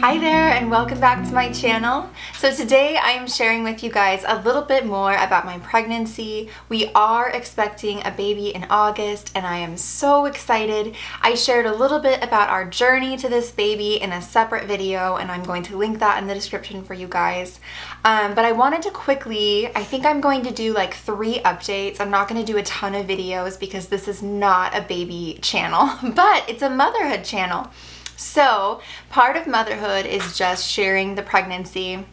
Hi there and welcome back to my channel. So today I am sharing with you guys a little bit more about my pregnancy. We are expecting a baby in August and I am so excited. I shared a little bit about our journey to this baby in a separate video and I'm going to link that in the description for you guys. But I wanted to quickly, I think I'm going to do like 3 updates. I'm not going to do a ton of videos because this is not a baby channel, but it's a motherhood channel. So part of motherhood is just sharing the pregnancy.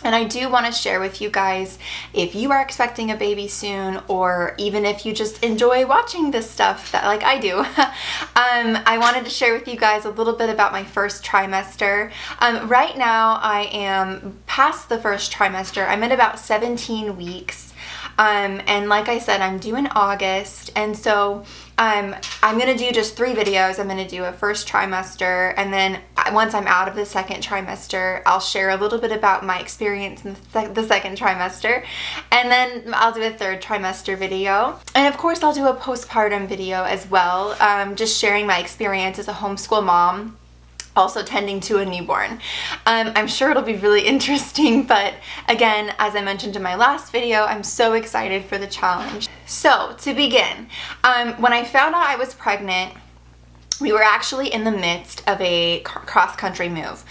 And I do want to share with you guys, if you are expecting a baby soon, or even if you just enjoy watching this stuff that like I do, I wanted to share with you guys a little bit about my first trimester. Right now I am past the first trimester. I'm at about 17 weeks. And like I said, I'm due in August, and so I'm going to do just 3 videos. I'm going to do a first trimester, and then once I'm out of the second trimester, I'll share a little bit about my experience in the second trimester, and then I'll do a 3rd trimester video. And of course, I'll do a postpartum video as well, just sharing my experience as a homeschool mom, also tending to a newborn. I'm sure it'll be really interesting, but again, as I mentioned in my last video, I'm so excited for the challenge. So to begin, when I found out I was pregnant, we were actually in the midst of a cross-country move.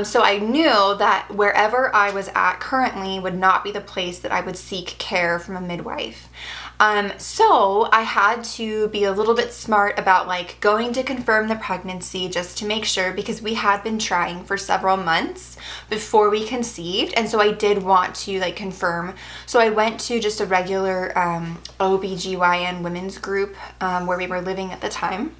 So I knew that wherever I was at currently would not be the place that I would seek care from a midwife. So I had to be a little bit smart about like going to confirm the pregnancy just to make sure, because we had been trying for several months before we conceived, and so I did want to like confirm. So I went to just a regular OBGYN women's group where we were living at the time.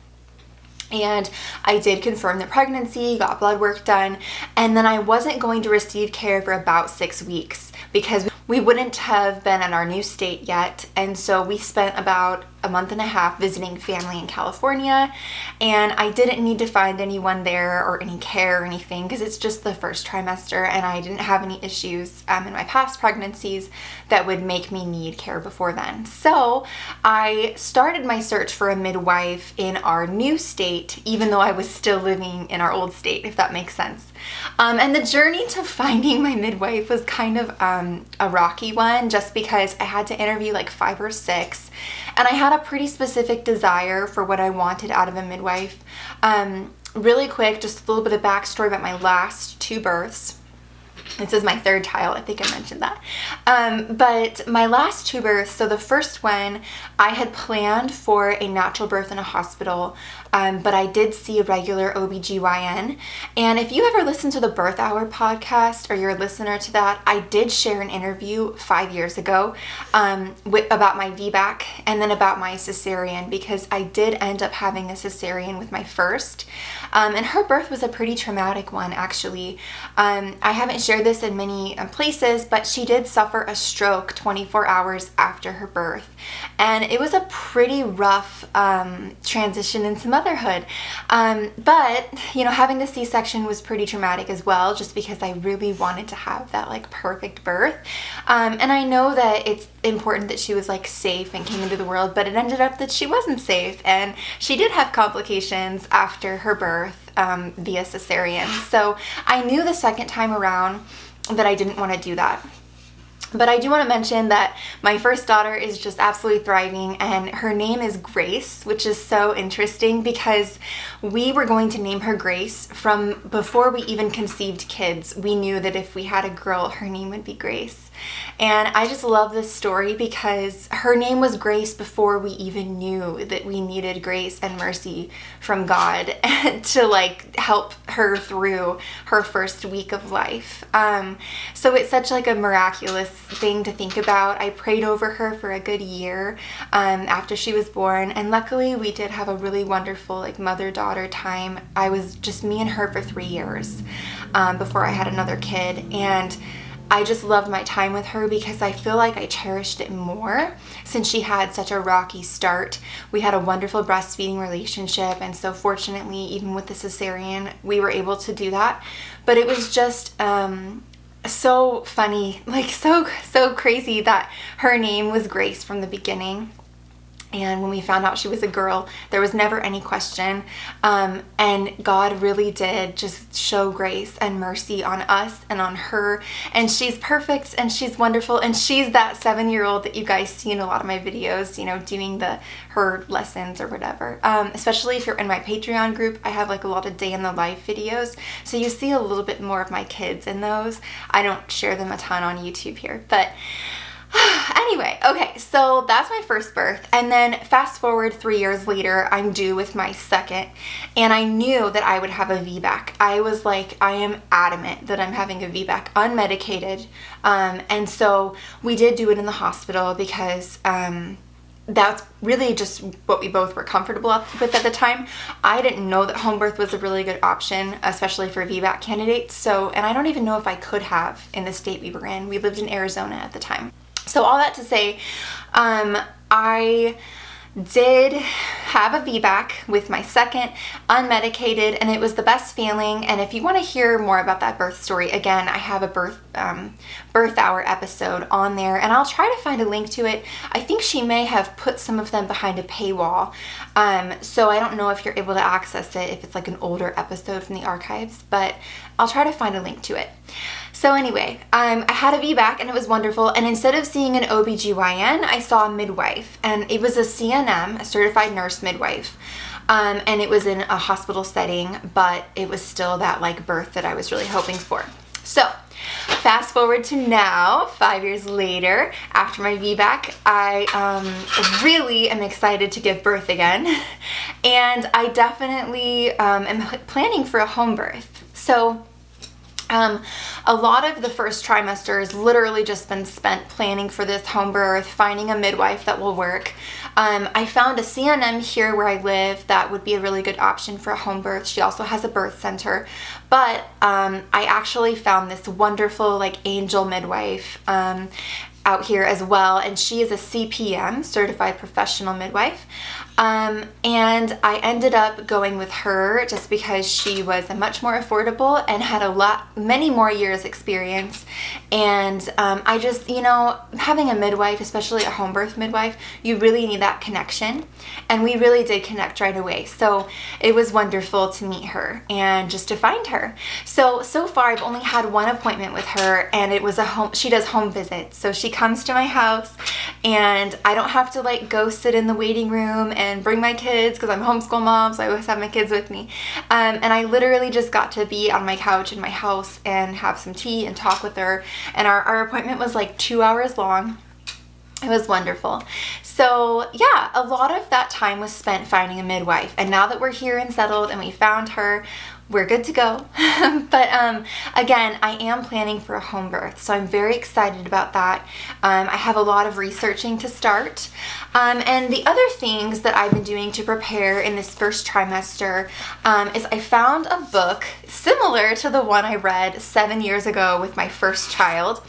And I did confirm the pregnancy, got blood work done, and then I wasn't going to receive care for about 6 weeks because we wouldn't have been in our new state yet. And so we spent about a month and a half visiting family in California, and I didn't need to find anyone there or any care or anything because it's just the first trimester and I didn't have any issues in my past pregnancies that would make me need care before then. So I started my search for a midwife in our new state, even though I was still living in our old state, if that makes sense. And the journey to finding my midwife was kind of a rocky one, just because I had to interview like 5 or 6, and I had a pretty specific desire for what I wanted out of a midwife. Really quick, just a little bit of backstory about my last 2 births. This is my 3rd child, I think I mentioned that. But my last 2 births, so the first one, I had planned for a natural birth in a hospital, but I did see a regular OBGYN. And if you ever listen to the Birth Hour podcast, or you're a listener to that, I did share an interview 5 years ago about my VBAC and then about my cesarean, because I did end up having a cesarean with my first. And her birth was a pretty traumatic one, actually. I haven't shared this in many places, but she did suffer a stroke 24 hours after her birth. And it was a pretty rough transition into motherhood. But, you know, having the C-section was pretty traumatic as well, just because I really wanted to have that like perfect birth. And I know that it's important that she was like safe and came into the world, but it ended up that she wasn't safe, and she did have complications after her birth via cesarean. So I knew the second time around that I didn't want to do that. But I do want to mention that my first daughter is just absolutely thriving, and her name is Grace, which is so interesting because we were going to name her Grace from before we even conceived kids. We knew that if we had a girl, her name would be Grace. And I just love this story because her name was Grace before we even knew that we needed grace and mercy from God to like help her through her first week of life. So it's such like a miraculous thing to think about. I prayed over her for a good year after she was born, and luckily we did have a really wonderful like mother-daughter time. I was just me and her for 3 years before I had another kid, and I just loved my time with her because I feel like I cherished it more since she had such a rocky start. We had a wonderful breastfeeding relationship, and so fortunately, even with the cesarean, we were able to do that. But it was just so funny, like so crazy that her name was Grace from the beginning. and when we found out she was a girl, there was never any question. And God really did just show grace and mercy on us and on her. And she's perfect and she's wonderful. And she's that 7-year-old that you guys see in a lot of my videos, doing her lessons or whatever. Especially if you're in my Patreon group, I have like a lot of day in the life videos. So you see a little bit more of my kids in those. I don't share them a ton on YouTube here, but anyway, okay, so that's my first birth, and then fast forward 3 years later, I'm due with my second, and I knew that I would have a VBAC. I was like, I am adamant that I'm having a VBAC, unmedicated, and so we did do it in the hospital because that's really just what we both were comfortable with at the time. I didn't know that home birth was a really good option, especially for VBAC candidates, and I don't even know if I could have in the state we were in. We lived in Arizona at the time. So all that to say, I did have a VBAC with my second, unmedicated, and it was the best feeling. And if you want to hear more about that birth story, again, I have a birth hour episode on there, and I'll try to find a link to it. I think she may have put some of them behind a paywall, so I don't know if you're able to access it if it's like an older episode from the archives, but I'll try to find a link to it. So anyway, I had a VBAC and it was wonderful, and instead of seeing an OBGYN, I saw a midwife, and it was a CNM, a certified nurse midwife, and it was in a hospital setting, but it was still that like birth that I was really hoping for. So fast forward to now, 5 years later, after my VBAC, I really am excited to give birth again, and I definitely am planning for a home birth. So a lot of the first trimester has literally just been spent planning for this home birth, finding a midwife that will work. I found a CNM here where I live that would be a really good option for a home birth. She also has a birth center, but I actually found this wonderful like angel midwife out here as well, and she is a CPM, certified professional midwife. And I ended up going with her just because she was much more affordable and had many more years experience. And I just, having a midwife, especially a home birth midwife, you really need that connection. And we really did connect right away. So it was wonderful to meet her and just to find her. So far I've only had one appointment with her, and it was she does home visits. So she comes to my house, and I don't have to like go sit in the waiting room and bring my kids because I'm homeschool mom, so I always have my kids with me. And I literally just got to be on my couch in my house and have some tea and talk with her. And our appointment was like 2 hours long. It was wonderful. So yeah, a lot of that time was spent finding a midwife. And now that we're here and settled and we found her, we're good to go. But again, I am planning for a home birth, so I'm very excited about that. I have a lot of researching to start. And the other things that I've been doing to prepare in this first trimester is I found a book similar to the one I read 7 years ago with my first child.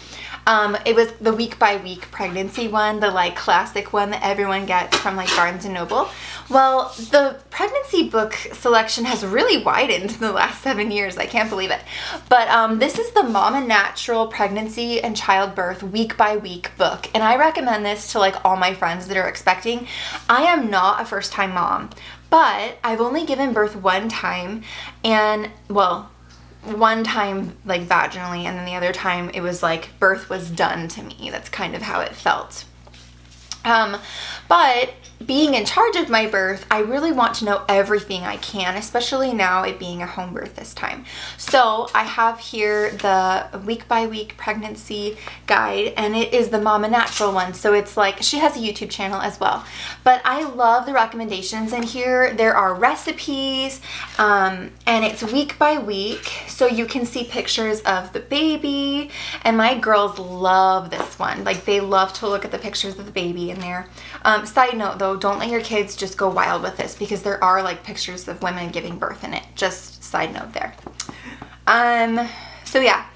It was the week by week pregnancy one, the like classic one that everyone gets from like Barnes and Noble. Well, the pregnancy book selection has really widened in the last 7 years. I can't believe it. But this is the Mama Natural Pregnancy and Childbirth Week by Week book. And I recommend this to like all my friends that are expecting. I am not a first time mom, but I've only given birth one time, and well, one time like vaginally, and then the other time it was like birth was done to me. That's kind of how it felt. But being in charge of my birth, I really want to know everything I can, especially now it being a home birth this time. So I have here the week by week pregnancy guide, and it is the Mama Natural one. So it's like, she has a YouTube channel as well. But I love the recommendations in here. There are recipes, and it's week by week. So you can see pictures of the baby, and my girls love this one. Like, they love to look at the pictures of the baby in there. Side note though, don't let your kids just go wild with this, because there are like pictures of women giving birth in it. Just side note there. So yeah.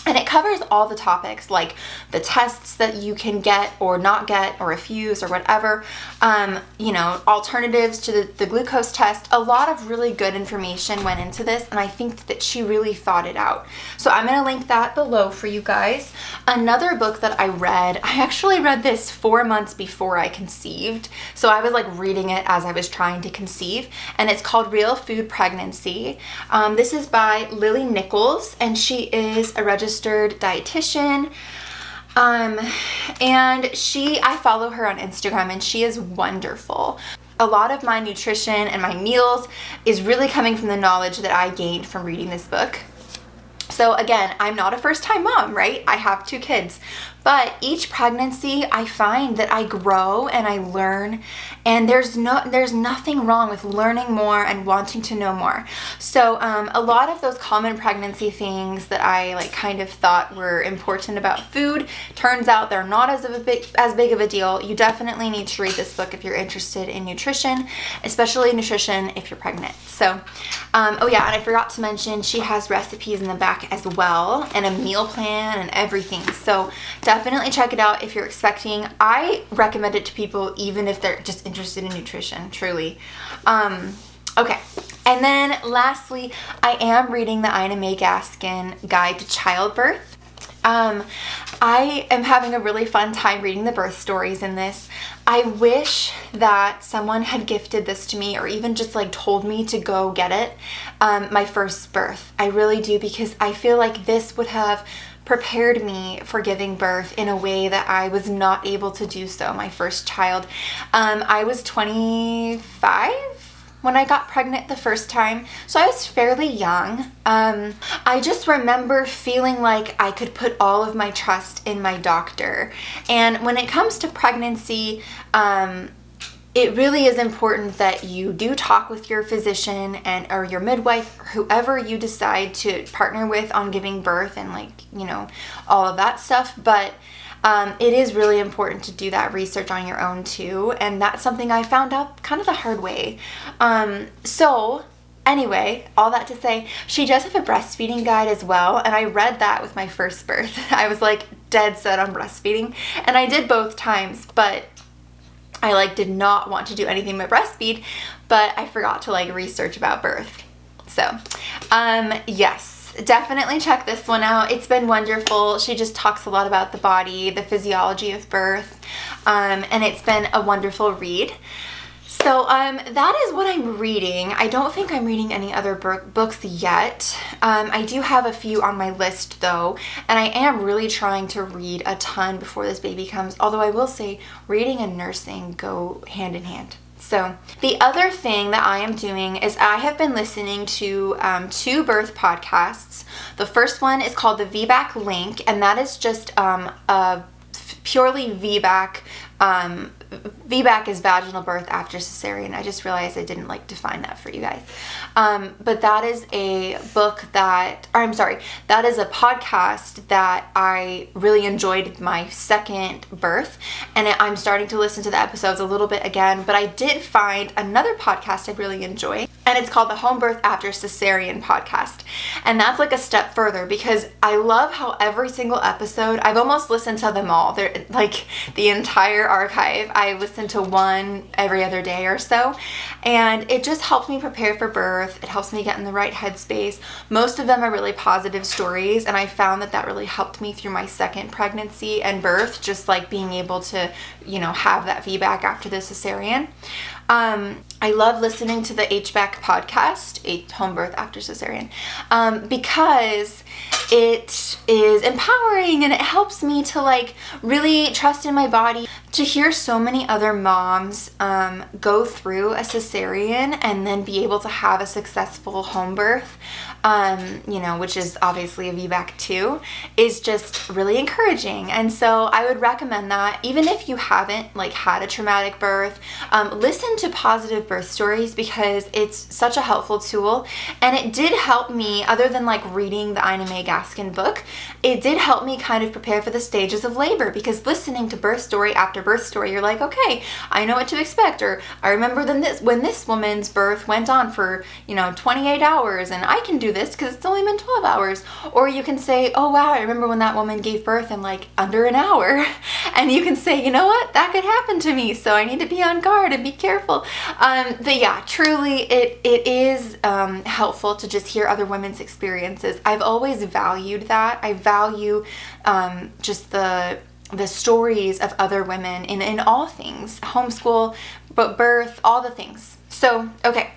And And it covers all the topics, like the tests that you can get or not get or refuse or whatever, alternatives to the glucose test. A lot of really good information went into this, and I think that she really thought it out. So I'm going to link that below for you guys. Another book that I actually read this 4 months before I conceived. So I was like reading it as I was trying to conceive, and it's called Real Food Pregnancy. This is by Lily Nichols, and she is a registered dietitian. And I follow her on Instagram, and she is wonderful. A lot of my nutrition and my meals is really coming from the knowledge that I gained from reading this book. So again, I'm not a first-time mom, right? I have 2 kids. But each pregnancy, I find that I grow and I learn, and there's nothing wrong with learning more and wanting to know more. So a lot of those common pregnancy things that I kind of thought were important about food, turns out they're not as big of a deal. You definitely need to read this book if you're interested in nutrition, especially nutrition if you're pregnant. So, and I forgot to mention, she has recipes in the back as well, and a meal plan and everything. So definitely check it out if you're expecting. I recommend it to people even if they're just interested in nutrition, truly. Okay, and then lastly, I am reading the Ina May Gaskin Guide to Childbirth. I am having a really fun time reading the birth stories in this. I wish that someone had gifted this to me, or even just told me to go get it, my first birth. I really do, because I feel like this would have prepared me for giving birth in a way that I was not able to do so my first child. I was 25 when I got pregnant the first time, so I was fairly young. I just remember feeling like I could put all of my trust in my doctor. And when it comes to pregnancy, it really is important that you do talk with your physician or your midwife, or whoever you decide to partner with on giving birth, and all of that stuff. But it is really important to do that research on your own too, and that's something I found out kind of the hard way. So anyway, all that to say, she does have a breastfeeding guide as well, and I read that with my first birth. I was dead set on breastfeeding, and I did both times, but I did not want to do anything but breastfeed, but I forgot to research about birth. So yes, definitely check this one out. It's been wonderful. She just talks a lot about the body, the physiology of birth, and it's been a wonderful read. So that is what I'm reading. I don't think I'm reading any other books yet. I do have a few on my list though, and I am really trying to read a ton before this baby comes, although I will say reading and nursing go hand in hand. So the other thing that I am doing is I have been listening to 2 birth podcasts. The first one is called the VBAC Link, and that is just a purely VBAC. VBAC is vaginal birth after cesarean. I just realized I didn't define that for you guys. But that is a that is a podcast that I really enjoyed my second birth, and I'm starting to listen to the episodes a little bit again, but I did find another podcast I really enjoy, and it's called the Home Birth After Cesarean podcast. And that's a step further, because I love how every single episode, I've almost listened to them all. They're the entire archive. I listen to one every other day or so, and it just helps me prepare for birth. It helps me get in the right headspace. Most of them are really positive stories, and I found that really helped me through my second pregnancy and birth, just being able to have that feedback after the cesarean. I love listening to the HBAC podcast, Home Birth After Cesarean, because it is empowering, and it helps me to really trust in my body. To hear so many other moms go through a cesarean and then be able to have a successful home birth, which is obviously a VBAC too, is just really encouraging. And so I would recommend that, even if you haven't had a traumatic birth, listen to positive birth stories, because it's such a helpful tool. And it did help me, other than reading the Ina May Gaskin book, it did help me kind of prepare for the stages of labor, because listening to birth story after birth story, you're okay, I know what to expect, or I remember when this woman's birth went on for 28 hours, and I I can do this because it's only been 12 hours. Or you can say, oh wow, I remember when that woman gave birth in like under an hour. And you can say, you know what, that could happen to me, so I need to be on guard and be careful. But yeah, truly it is helpful to just hear other women's experiences. I've always valued that. I value just the stories of other women in all things, homeschool, but birth, all the things. So, okay.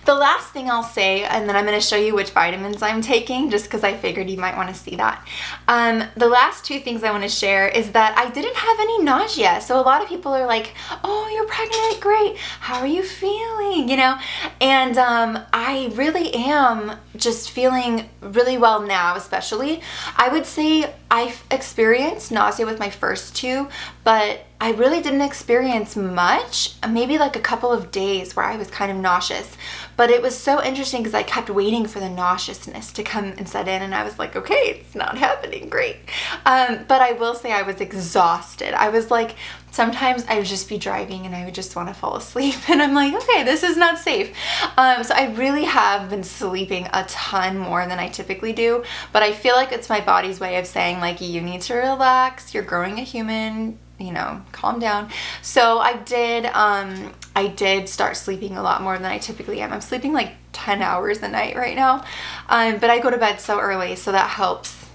The last thing I'll say, and then I'm going to show you which vitamins I'm taking, just because I figured you might want to see that. The last two things I want to share is that I didn't have any nausea. So a lot of people are like, oh, you're pregnant, great. How are you feeling? You know, and I really am just feeling really well now, especially. I would say I've experienced nausea with my first two, but I really didn't experience much, maybe like a couple of days where I was kind of nauseous. But it was so interesting because I kept waiting for the nauseousness to come and set in, and I was like, okay, it's not happening, great. But I will say I was exhausted. I was like, sometimes I would just be driving and I would just want to fall asleep, and I'm like, okay, this is not safe. So I really have been sleeping a ton more than I typically do, but I feel like it's my body's way of saying like, you need to relax, you're growing a human, you know, calm down. So I did start sleeping a lot more than I typically am. I'm sleeping like 10 hours a night right now, but I go to bed so early, so that helps.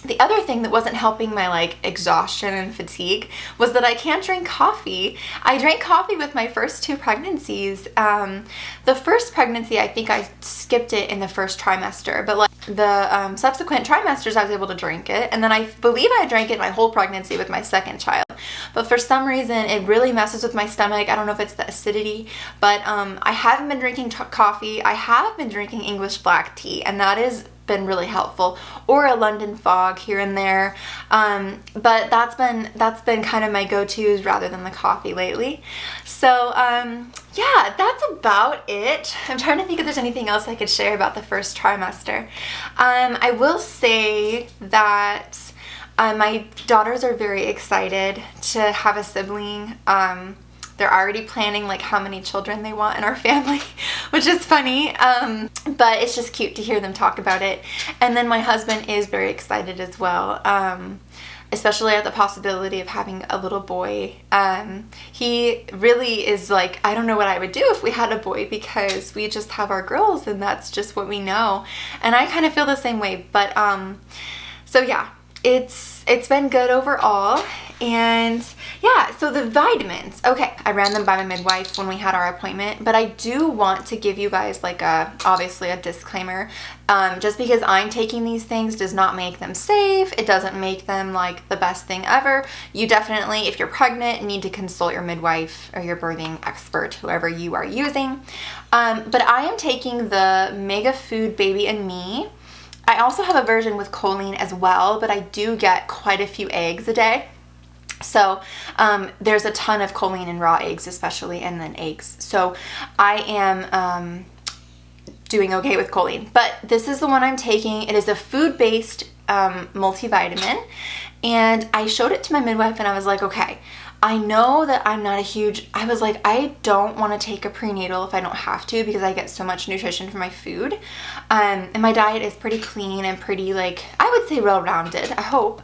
The other thing that wasn't helping my like exhaustion and fatigue was that I can't drink coffee. I drank coffee with my first two pregnancies. The first pregnancy, I think I skipped it in the first trimester, but like the subsequent trimesters, I was able to drink it. And then I believe I drank it my whole pregnancy with my second child. But for some reason, it really messes with my stomach. I don't know if it's the acidity, but I haven't been drinking coffee. I have been drinking English black tea, and that has been really helpful, or a London fog here and there. But that's been kind of my go-tos rather than the coffee lately. So yeah, that's about it. I'm trying to think if there's anything else I could share about the first trimester. I will say that my daughters are very excited to have a sibling. They're already planning like how many children they want in our family, which is funny, but it's just cute to hear them talk about it. And then my husband is very excited as well, especially at the possibility of having a little boy. He really is like, I don't know what I would do if we had a boy, because we just have our girls and that's just what we know. And I kind of feel the same way, but so yeah, it's been good overall. And yeah, so the vitamins, okay, I ran them by my midwife when we had our appointment, but I do want to give you guys like obviously a disclaimer. Just because I'm taking these things does not make them safe. It doesn't make them like the best thing ever. You definitely, if you're pregnant, need to consult your midwife or your birthing expert, whoever you are using. But I am taking the Mega Food Baby and Me. I also have a version with choline as well, but I do get quite a few eggs a day. So there's a ton of choline in raw eggs especially, and then eggs. So I am doing okay with choline. But this is the one I'm taking. It is a food-based multivitamin. And I showed it to my midwife and I was like, okay, I know that I'm not a huge, I was like, I don't want to take a prenatal if I don't have to, because I get so much nutrition from my food. And my diet is pretty clean and pretty, like, I would say well-rounded, I hope.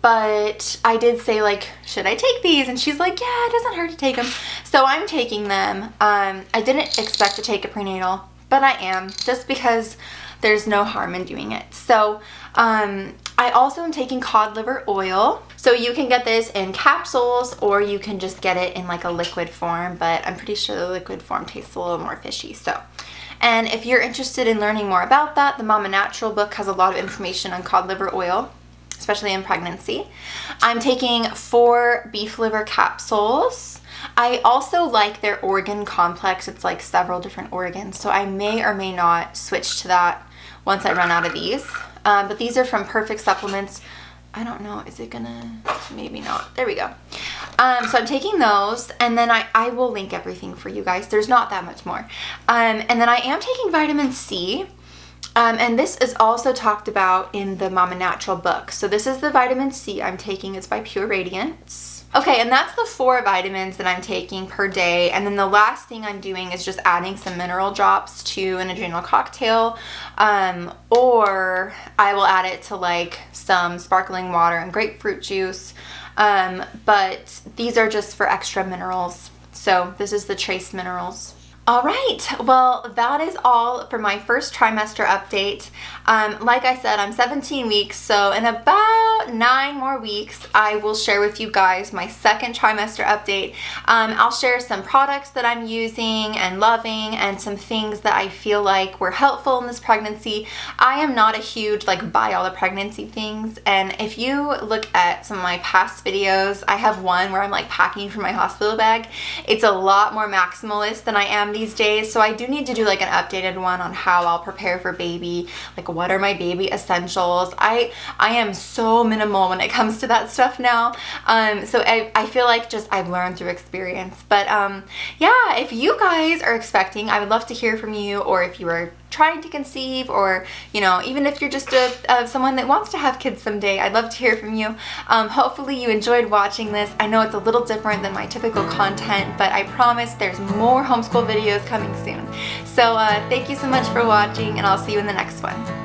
But I did say, like, should I take these? And she's like, yeah, it doesn't hurt to take them. So I'm taking them. I didn't expect to take a prenatal, but I am, just because there's no harm in doing it. So I also am taking cod liver oil. So you can get this in capsules, or you can just get it in like a liquid form, but I'm pretty sure the liquid form tastes a little more fishy. So, and if you're interested in learning more about that, the Mama Natural book has a lot of information on cod liver oil, especially in pregnancy. I'm taking 4 beef liver capsules. I also like their organ complex. It's like several different organs, so I may or may not switch to that once I run out of these. But these are from Perfect Supplements. I don't know, is it gonna, maybe not. There we go. So I'm taking those, and then I will link everything for you guys. There's not that much more. And then I am taking vitamin C. And this is also talked about in the Mama Natural book. So this is the vitamin C I'm taking. It's by Pure Radiance. Okay, and that's the 4 vitamins that I'm taking per day. And then the last thing I'm doing is just adding some mineral drops to an adrenal cocktail. Or I will add it to like some sparkling water and grapefruit juice. But these are just for extra minerals. So this is the trace minerals. All right, well, that is all for my first trimester update. Like I said, I'm 17 weeks, so in about 9 more weeks, I will share with you guys my second trimester update. I'll share some products that I'm using and loving and some things that I feel like were helpful in this pregnancy. I am not a huge, like, buy all the pregnancy things, and if you look at some of my past videos, I have one where I'm, like, packing for my hospital bag. It's a lot more maximalist than I am these days, so I do need to do like an updated one on how I'll prepare for baby, like what are my baby essentials. I am so minimal when it comes to that stuff now, so I feel like just I've learned through experience. But yeah, if you guys are expecting, I would love to hear from you, or if you are trying to conceive, or you know, even if you're just someone that wants to have kids someday, I'd love to hear from you. Hopefully you enjoyed watching this. I know it's a little different than my typical content, but I promise there's more homeschool videos coming soon. So thank you so much for watching, and I'll see you in the next one.